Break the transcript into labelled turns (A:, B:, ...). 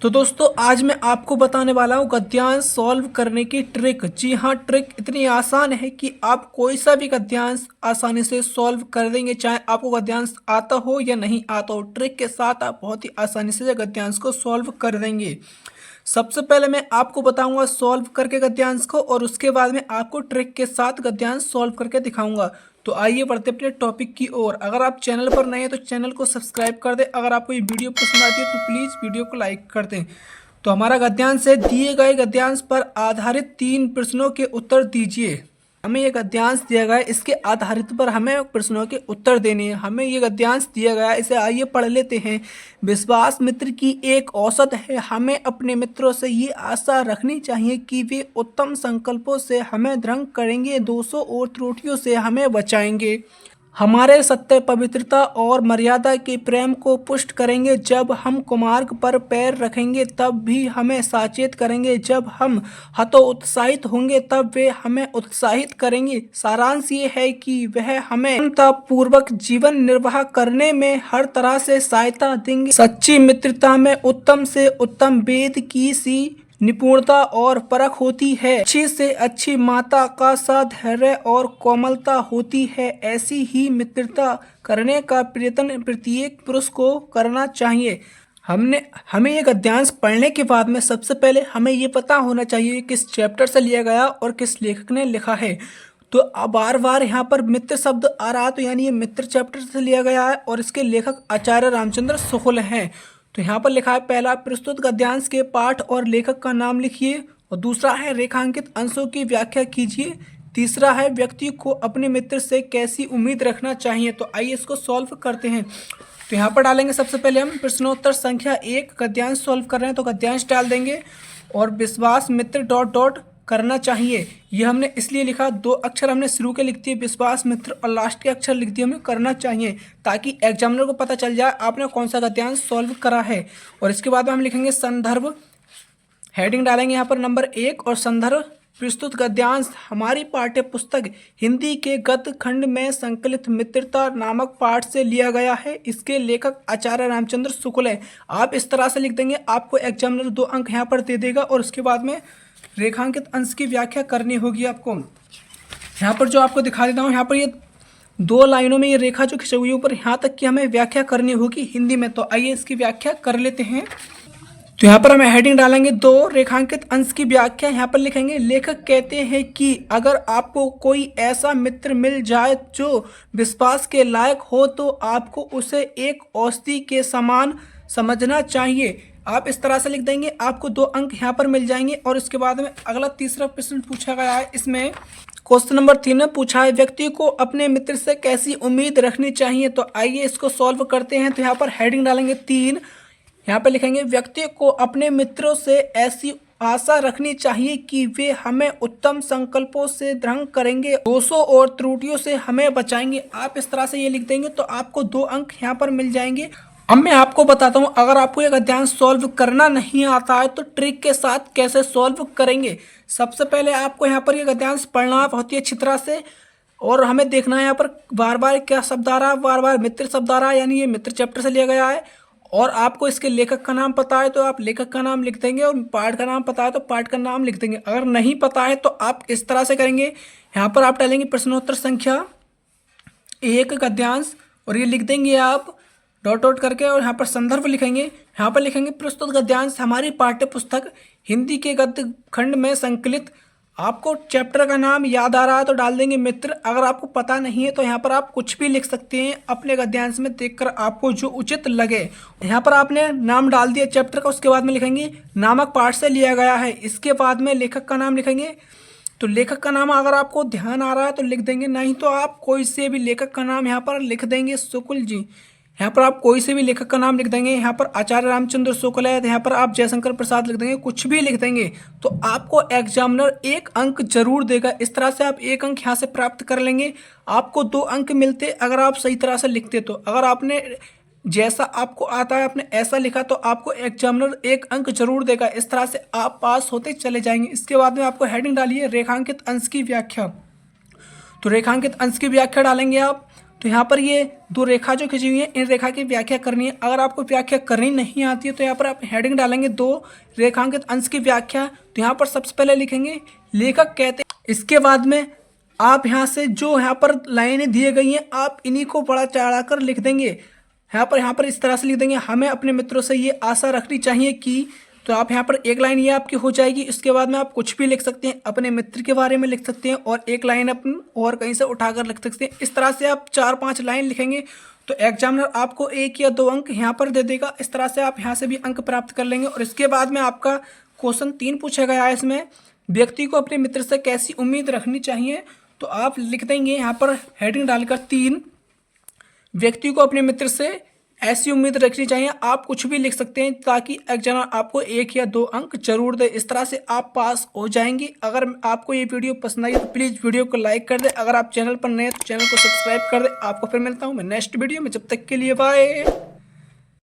A: तो दोस्तों आज मैं आपको बताने वाला हूँ गद्यांश सॉल्व करने की ट्रिक। जी हाँ, ट्रिक इतनी आसान है कि आप कोई सा भी गद्यांश आसानी से सॉल्व कर देंगे, चाहे आपको गद्यांश आता हो या नहीं आता हो। ट्रिक के साथ आप बहुत ही आसानी से गद्यांश को सॉल्व कर देंगे। सबसे पहले मैं आपको बताऊंगा सॉल्व करके गद्यांश को, और उसके बाद में आपको ट्रिक के साथ गद्यांश सॉल्व करके दिखाऊंगा। तो आइए बढ़ते अपने टॉपिक की ओर। अगर आप चैनल पर नए हैं तो चैनल को सब्सक्राइब कर दें। अगर आपको ये वीडियो पसंद आती है तो प्लीज़ वीडियो को लाइक कर दें। तो हमारा गद्यांश है, दिए गए गद्यांश पर आधारित 3 प्रश्नों के उत्तर दीजिए। हमें ये गद्यांश दिया गया है, इसके आधारित पर हमें प्रश्नों के उत्तर देने हैं। हमें ये गद्यांश दिया गया है, इसे आइए पढ़ लेते हैं। विश्वास मित्र की एक औसत है। हमें अपने मित्रों से ये आशा रखनी चाहिए कि वे उत्तम संकल्पों से हमें दृढ़ करेंगे, दोषों और त्रुटियों से हमें बचाएंगे, हमारे सत्य, पवित्रता और मर्यादा के प्रेम को पुष्ट करेंगे। जब हम कुमार्ग पर पैर रखेंगे तब भी हमें साचेत करेंगे, जब हम हतोत्साहित होंगे तब वे हमें उत्साहित करेंगे। सारांश ये है कि वह हमें पूर्वक जीवन निर्वाह करने में हर तरह से सहायता देंगे। सच्ची मित्रता में उत्तम से उत्तम वेद की सी निपुणता और परख होती है। अच्छी से अच्छी माता का सा धैर्य और कोमलता होती है। ऐसी ही मित्रता करने का प्रयत्न प्रत्येक पुरुष को करना चाहिए। हमें ये गद्यांश पढ़ने के बाद में सबसे पहले हमें ये पता होना चाहिए किस चैप्टर से लिया गया और किस लेखक ने लिखा है। तो अब बार बार यहाँ पर मित्र शब्द आ रहा है, तो यानी ये मित्र चैप्टर से लिया गया है और इसके लेखक आचार्य रामचंद्र शुक्ल हैं। तो यहाँ पर लिखा है, पहला, प्रस्तुत गद्यांश के पाठ और लेखक का नाम लिखिए। और दूसरा है, रेखांकित अंशों की व्याख्या कीजिए। तीसरा है, व्यक्ति को अपने मित्र से कैसी उम्मीद रखना चाहिए। तो आइए इसको सॉल्व करते हैं। तो यहाँ पर डालेंगे सबसे पहले हम प्रश्नोत्तर संख्या 1 गद्यांश सॉल्व कर रहे हैं तो गद्यांश डाल देंगे, और विश्वास मित्र डॉट डॉट करना चाहिए। ये हमने इसलिए लिखा, 2 अक्षर हमने शुरू के लिख दिए विश्वास मित्र, और लास्ट के अक्षर लिख दिए हमें करना चाहिए, ताकि एग्जामिनर को पता चल जाए आपने कौन सा गद्यांश सॉल्व करा है। और इसके बाद में हम लिखेंगे संदर्भ, हेडिंग डालेंगे यहाँ पर नंबर 1 और संदर्भ। प्रस्तुत गद्यांश हमारी पाठ्य पुस्तक हिंदी के गद्य खंड में संकलित मित्रता नामक पाठ से लिया गया है। इसके लेखक आचार्य रामचंद्र शुक्ल है। आप इस तरह से लिख देंगे, आपको एग्जामिनर 2 अंक यहाँ पर दे देगा। और उसके बाद में रेखांकित अंश की व्याख्या करनी होगी आपको। यहाँ पर जो आपको दिखा देता हूँ, यहाँ पर ये 2 लाइनों में ये रेखा जो खिंची हुई है ऊपर, यहाँ तक की हमें व्याख्या करनी होगी हिंदी में। तो आइए इसकी व्याख्या कर लेते हैं। तो यहाँ पर हमें हेडिंग डालेंगे 2 रेखांकित अंश की व्याख्या। यहाँ पर लिखेंगे, लेखक कहते हैं कि अगर आपको कोई ऐसा मित्र मिल जाए जो विश्वास के लायक हो तो आपको उसे एक औषधि के समान समझना चाहिए। आप इस तरह से लिख देंगे, आपको 2 अंक यहाँ पर मिल जाएंगे। और इसके बाद में अगला तीसरा प्रश्न पूछा गया है। इसमें क्वेश्चन नंबर 3 में पूछा है, व्यक्ति को अपने मित्र से कैसी उम्मीद रखनी चाहिए। तो आइए इसको सॉल्व करते हैं। तो यहाँ पर हेडिंग डालेंगे 3, यहाँ पर लिखेंगे, व्यक्ति को अपने मित्रों से ऐसी आशा रखनी चाहिए कि वे हमें उत्तम संकल्पों से दृढ़ करेंगे, दोषों और त्रुटियों से हमें बचाएंगे। आप इस तरह से ये लिख देंगे तो आपको 2 अंक यहाँ पर मिल जाएंगे। अब मैं आपको बताता हूँ, अगर आपको ये गद्यांश सॉल्व करना नहीं आता है तो ट्रिक के साथ कैसे सॉल्व करेंगे। सबसे पहले आपको यहाँ पर ये गद्यांश पढ़ना है बहुत ही अच्छी तरह से, और हमें देखना है यहाँ पर बार बार क्या शब्द आ रहा है, बार बार मित्र शब्द आ रहा है, यानी ये मित्र चैप्टर से लिया गया है। और आपको इसके लेखक का नाम पता है तो आप लेखक का नाम लिख देंगे, और पाठ का नाम पता है तो पाठ का नाम लिख देंगे। अगर नहीं पता है तो आप इस तरह से करेंगे, यहाँ पर आप डालेंगे प्रश्नोत्तर संख्या 1 गद्यांश, और ये लिख देंगे आप डॉट डॉट करके, और यहाँ पर संदर्भ लिखेंगे। यहाँ पर लिखेंगे, प्रस्तुत गद्यांश हमारी पाठ्य पुस्तक हिंदी के गद्य खंड में संकलित। आपको चैप्टर का नाम याद आ रहा है तो डाल देंगे मित्र। अगर आपको पता नहीं है तो यहाँ पर आप कुछ भी लिख सकते हैं अपने गद्यांश में देखकर आपको जो उचित लगे। यहाँ पर आपने नाम डाल दिया चैप्टर का, उसके बाद में लिखेंगे नामक पाठ से लिया गया है। इसके बाद में लेखक का नाम लिखेंगे। तो लेखक का नाम अगर आपको ध्यान आ रहा है तो लिख देंगे, नहीं तो आप कोई से भी लेखक का नाम यहाँ पर लिख देंगे, शुक्ल जी। यहाँ पर आप कोई से भी लेखक का नाम लिख देंगे। यहाँ पर आचार्य रामचंद्र शुक्ल है, यहाँ पर आप जयशंकर प्रसाद लिख देंगे, कुछ भी लिख देंगे तो आपको एग्जामिनर 1 अंक जरूर देगा। इस तरह से आप 1 अंक यहाँ से प्राप्त कर लेंगे। आपको 2 अंक मिलते अगर आप सही तरह से लिखते। तो अगर आपने जैसा आपको आता है आपने ऐसा लिखा तो आपको एग्जामिनर 1 अंक जरूर देगा। इस तरह से आप पास होते चले जाएंगे। इसके बाद में आपको हेडिंग डालिए रेखांकित अंश की व्याख्या। तो रेखांकित अंश की व्याख्या डालेंगे आप। तो यहाँ पर ये दो रेखा जो खींची हुई है, इन रेखा की व्याख्या करनी है। अगर आपको व्याख्या करनी नहीं आती है तो यहाँ पर आप हेडिंग डालेंगे 2 रेखांकित अंश की व्याख्या। तो यहाँ पर सबसे पहले लिखेंगे लेखक कहते। इसके बाद में आप यहाँ से जो यहाँ पर लाइनें दिए गई हैं आप इन्हीं को बढ़ा चढ़ा कर लिख देंगे। यहाँ पर इस तरह से लिख देंगे, हमें अपने मित्रों से ये आशा रखनी चाहिए कि। तो आप यहाँ पर एक लाइन ये आपकी हो जाएगी। इसके बाद में आप कुछ भी लिख सकते हैं, अपने मित्र के बारे में लिख सकते हैं और एक लाइन अपन और कहीं से उठाकर लिख सकते हैं। इस तरह से आप 4-5 लाइन लिखेंगे तो एग्जामिनर आपको 1 या 2 अंक यहाँ पर दे देगा। इस तरह से आप यहाँ से भी अंक प्राप्त कर लेंगे। और इसके बाद में आपका क्वेश्चन 3 पूछा गया है। इसमें व्यक्ति को अपने मित्र से कैसी उम्मीद रखनी चाहिए, तो आप लिख देंगे यहाँ पर हेडिंग डालकर 3, व्यक्ति को अपने मित्र से ऐसी उम्मीद रखनी चाहिए। आप कुछ भी लिख सकते हैं ताकि एग्जामिनर आपको 1 या 2 अंक जरूर दे। इस तरह से आप पास हो जाएंगे। अगर आपको ये वीडियो पसंद आई तो प्लीज़ वीडियो को लाइक कर दे। अगर आप चैनल पर नए हैं तो चैनल को सब्सक्राइब कर दे। आपको फिर मिलता हूँ मैं नेक्स्ट वीडियो में, जब तक के लिए बाय।